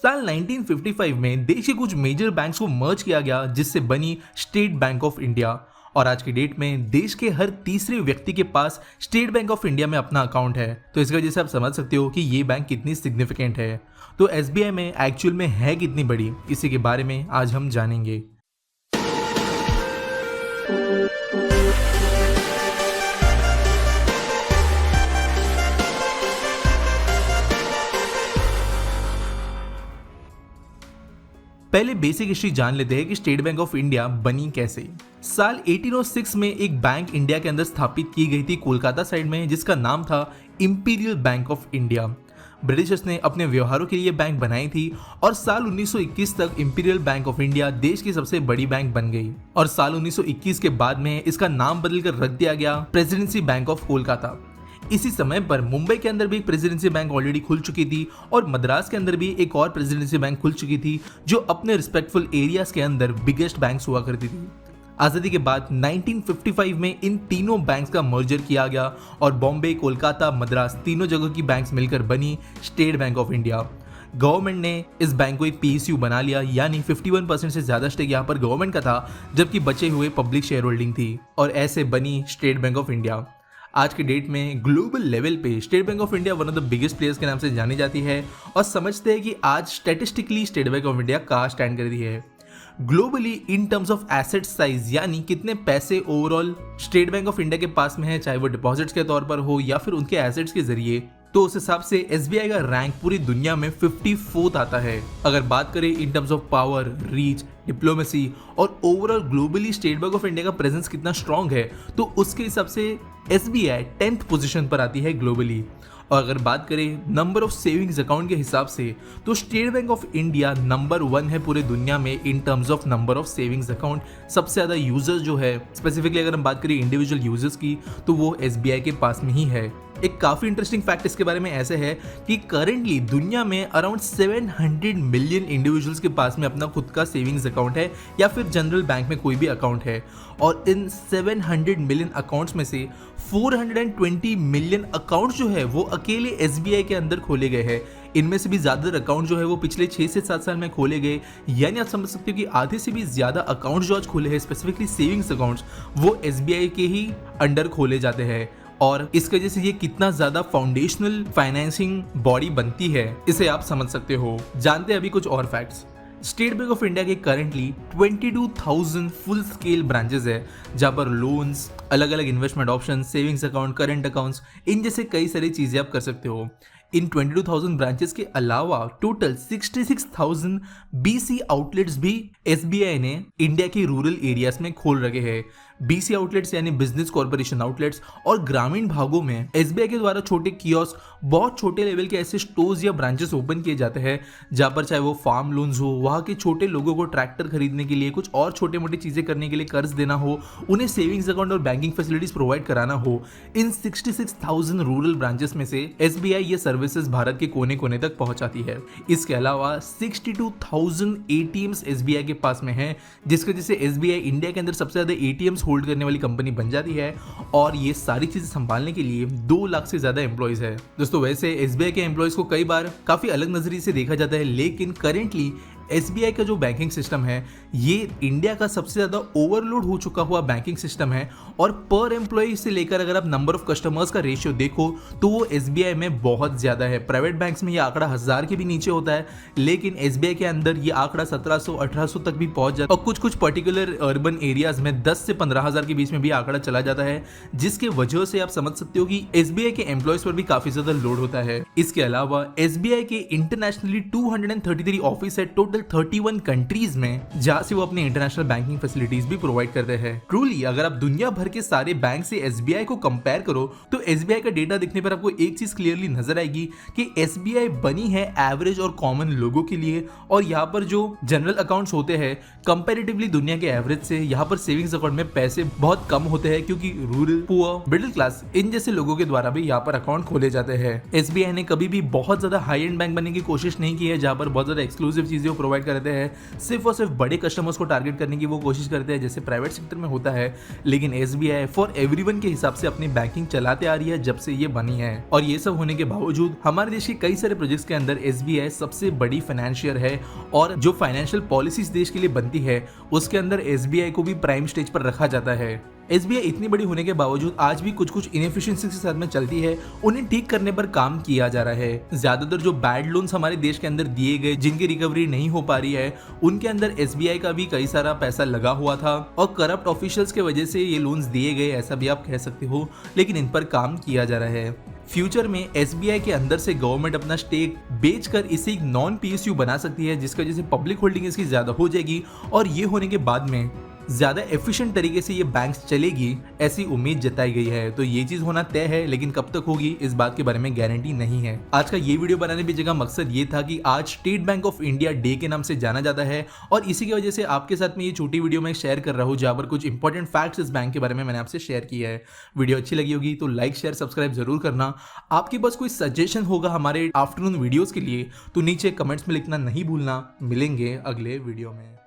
साल 1955 में देश के कुछ मेजर बैंक्स को मर्ज किया गया जिससे बनी स्टेट बैंक ऑफ इंडिया। और आज की डेट में देश के हर तीसरे व्यक्ति के पास स्टेट बैंक ऑफ इंडिया में अपना अकाउंट है। तो इसकी वजह से आप समझ सकते हो कि ये बैंक कितनी सिग्निफिकेंट है। तो एसबीआई में एक्चुअल में है कितनी बड़ी, इसी के बारे में आज हम जानेंगे। पहले बेसिक हिस्ट्री जान लेते हैं कि स्टेट बैंक ऑफ इंडिया बनी कैसे। साल 1806 में एक बैंक इंडिया के अंदर स्थापित की गई थी कोलकाता साइड में, जिसका नाम था imperial bank of India. Britishers ने अपने व्यवहारों के लिए बैंक बनाई थी और साल 1921 तक इंपीरियल बैंक ऑफ इंडिया देश की सबसे बड़ी बैंक बन गई। और साल 1921 के बाद में इसका नाम बदलकर रख दिया गया प्रेसिडेंसी बैंक ऑफ कोलकाता। इसी समय पर मुंबई के अंदर भी एक प्रेसिडेंसी बैंक ऑलरेडी खुल चुकी थी और मद्रास के अंदर भी एक और प्रेसिडेंसी बैंक खुल चुकी थी जो अपने रिस्पेक्टफुल एरियाज के अंदर बिगेस्ट बैंक्स हुआ करती थी। आज़ादी के बाद 1955 में इन तीनों बैंक्स का मर्जर किया गया और बॉम्बे, कोलकाता, मद्रास तीनों जगह की बैंक्स मिलकर बनी state Bank of India. Government ने इस बैंक को एक पीएसयू बना लिया, यानी 51% से ज्यादा स्टेक यहाँ पर गवर्नमेंट का था, जबकि बचे हुए पब्लिक शेयर होल्डिंग थी और ऐसे बनी स्टेट बैंक ऑफ इंडिया। आज के डेट में ग्लोबल लेवल पे state Bank of India one of the biggest players के नाम से जानी जाती है और समझते हैं कि आज statistically state Bank of India कहाँ स्टैंड कर रही है globally in terms of asset size, यानी कितने पैसे overall state Bank of India के पास में है, चाहे वो डिपॉजिट्स के तौर पर हो या फिर उनके एसेट्स के जरिए। तो उस हिसाब से एसबीआई का रैंक पूरी दुनिया में 54th आता है। अगर बात करें in terms of power, reach, diplomacy और overall globally State Bank of India का प्रेजेंस कितना स्ट्रांग है, तो उसके हिसाब से एसबीआई 10th पोजीशन पर आती है ग्लोबली। और अगर बात करें नंबर ऑफ सेविंग्स अकाउंट के हिसाब से, तो state Bank of India number 1 है पूरे दुनिया में इन terms of number of savings account. सबसे ज़्यादा यूजर्स जो है, स्पेसिफिकली अगर हम बात करें इंडिविजुअल यूजर्स की, तो वो एसबीआई के पास में ही है। एक काफ़ी इंटरेस्टिंग फैक्ट इसके बारे में ऐसे है कि करेंटली दुनिया में अराउंड 700 मिलियन इंडिविजुअल्स के पास में अपना खुद का सेविंग्स अकाउंट है या फिर जनरल बैंक में कोई भी अकाउंट है। और इन 700 मिलियन अकाउंट्स में से 420 मिलियन अकाउंट्स जो है वो अकेले एसबीआई के अंदर खोले गए हैं। इनमें से भी ज़्यादातर अकाउंट जो है वो पिछले 6 से 7 साल में खोले गए, यानी आप समझ सकते हो कि आधे से भी ज़्यादा अकाउंट्स जो आज खोले हैं, स्पेसिफिकली सेविंग्स अकाउंट्स, वो एसबीआई के ही अंडर खोले जाते हैं। और इसकी वजह से ये कितना ज्यादा फाउंडेशनल फाइनेंसिंग बॉडी बनती है, इसे आप समझ सकते हो। जानते हैं अभी कुछ और facts. State Bank of India के करंटली 22,000 फुल स्केल ब्रांचेस है, जहां पर लोन्स, अलग अलग investment option, savings account, current accounts, इन जैसे कई सारी चीजें आप कर सकते हो। इन 22,000 ब्रांचेस के अलावा टोटल 66,000 बीसी आउटलेट्स भी एसबीआई ने इंडिया के रूरल एरियाज में खोल रखे हैं। बीसी आउटलेट्स यानी बिजनेस कॉर्पोरेशन आउटलेट्स, और ग्रामीण भागों में एसबीआई के द्वारा छोटे कियोस्क, बहुत छोटे लेवल के ऐसे स्टोर्स या ब्रांचेस ओपन किए जाते हैं, जहां पर चाहे वो फार्म लोन्स हो, वहां के छोटे लोगों को ट्रैक्टर खरीदने के लिए, कुछ और छोटे मोटे चीजें करने के लिए कर्ज देना हो, उन्हें सेविंग्स अकाउंट और बैंकिंग फैसिलिटीज प्रोवाइड कराना हो। इन 66,000 रूरल ब्रांचेस में से एसबीआई ये सर्विसेज भारत के कोने कोने तक पहुंचाती है। इसके अलावा 62,000 एटीएम्स एसबीआई के पास में है, जिसकी वजह से एसबीआई इंडिया के अंदर सबसे ज्यादा एटीएम्स होल्ड करने वाली कंपनी बन जाती है। और ये सारी चीजें संभालने के लिए 2 लाख से ज्यादा एम्प्लॉयज है। दोस्तों, वैसे एसबीआई के एम्प्लॉयज को कई बार काफी अलग नजरिए से देखा जाता है, लेकिन करेंटली एसबीआई का जो बैंकिंग सिस्टम है ये इंडिया का सबसे ज़्यादा ओवरलोड हो चुका हुआ बैंकिंग सिस्टम है। और पर एम्प्लॉय से लेकर अगर आप नंबर ऑफ कस्टमर्स का रेशियो देखो तो वो एसबीआई में बहुत ज़्यादा है। प्राइवेट बैंक्स में ये आंकड़ा 1000 के भी नीचे होता है, लेकिन एसबीआई के अंदर ये आंकड़ा 1700-1800 तक भी पहुंच जाता है। और कुछ पर्टिकुलर अर्बन एरियाज में 10 से 15,000 के बीच में भी आंकड़ा चला जाता है, जिसके वजह से आप समझ सकते हो कि एसबीआई के एम्प्लॉयज पर भी काफी ज्यादा लोड होता है। इसके अलावा एसबीआई के इंटरनेशनली 233 ऑफिस है टोटल 31 कंट्रीज में, जहां से वो अपने इंटरनेशनल बैंकिंग फैसिलिटीज भी प्रोवाइड करते हैं। ट्रूली अगर आप दुनिया भर के सारे बैंक से एसबीआई को कंपेयर करो तो एसबीआई का डेटा देखने पर आपको एक चीज क्लियरली नजर आएगी कि एसबीआई बनी है एवरेज और कॉमन लोगों के लिए। और यहाँ पर जो जनरल अकाउंट्स होते हैं कंपैरेटिवली दुनिया के एवरेज से यहाँ पर सेविंग्स अकाउंट में पैसे बहुत कम होते हैं, क्योंकि rural, poor, middle class in जैसे लोगों के द्वारा भी यहाँ पर अकाउंट खोले जाते हैं। एसबीआई ने कभी भी बहुत ज्यादा हाई एंड बैंक बनने की कोशिश नहीं की है, जहाँ पर बहुत ज्यादा एक्सक्लूसिव चीजें प्रोवाइड करते हैं सिर्फ और सिर्फ बड़े कस्टमर्स को टारगेट करने की वो कोशिश करते हैं, जैसे प्राइवेट सेक्टर में होता है। लेकिन SBI फॉर एवरीवन के हिसाब से अपनी बैंकिंग चलाते आ रही है जब से ये बनी है। और ये सब होने के बावजूद हमारे देश के कई सारे प्रोजेक्ट्स के अंदर SBI सबसे बड़ी फाइनेंशियर है, और जो फाइनेंशियल पॉलिसीज देश के लिए बनती है उसके अंदर SBI को भी प्राइम स्टेज पर रखा जाता है। SBI इतनी बड़ी होने के बावजूद आज भी कुछ इनएफिशिएंसी के साथ में चलती है, उन्हें ठीक करने पर काम किया जा रहा है। ज्यादातर जो बैड लोन्स हमारे देश के अंदर दिए गए, जिनकी रिकवरी नहीं हो पा रही है, उनके अंदर SBI का भी कई सारा पैसा लगा हुआ था और करप्ट ऑफिशियल्स के वजह से ये लोन्स दिए गए, ऐसा भी आप कह सकते हो। लेकिन इन पर काम किया जा रहा है। फ्यूचर में SBI के अंदर से गवर्नमेंट अपना स्टेक बेचकर इसे एक नॉन PSU बना सकती है, जिसकी वजह से पब्लिक होल्डिंग इसकी ज्यादा हो जाएगी और ये होने के बाद में ज्यादा एफिशिएंट तरीके से ये बैंक्स चलेगी, ऐसी उम्मीद जताई गई है। तो ये चीज होना तय है, लेकिन कब तक होगी इस बात के बारे में गारंटी नहीं है। आज का ये वीडियो बनाने पीछे का मकसद ये था कि आज state Bank of India day के नाम से जाना जाता है, और इसी की वजह से आपके साथ में ये छोटी वीडियो मैं शेयर कर रहा हूँ, जहाँ पर कुछ इंपॉर्टेंट फैक्ट्स इस बैंक के बारे में मैंने आपसे शेयर किया है। वीडियो अच्छी लगी होगी तो लाइक शेयर सब्सक्राइब जरूर करना। आपके पास कोई सजेशन होगा हमारे आफ्टरनून वीडियोज के लिए तो नीचे कमेंट्स में लिखना नहीं भूलना। मिलेंगे अगले वीडियो में।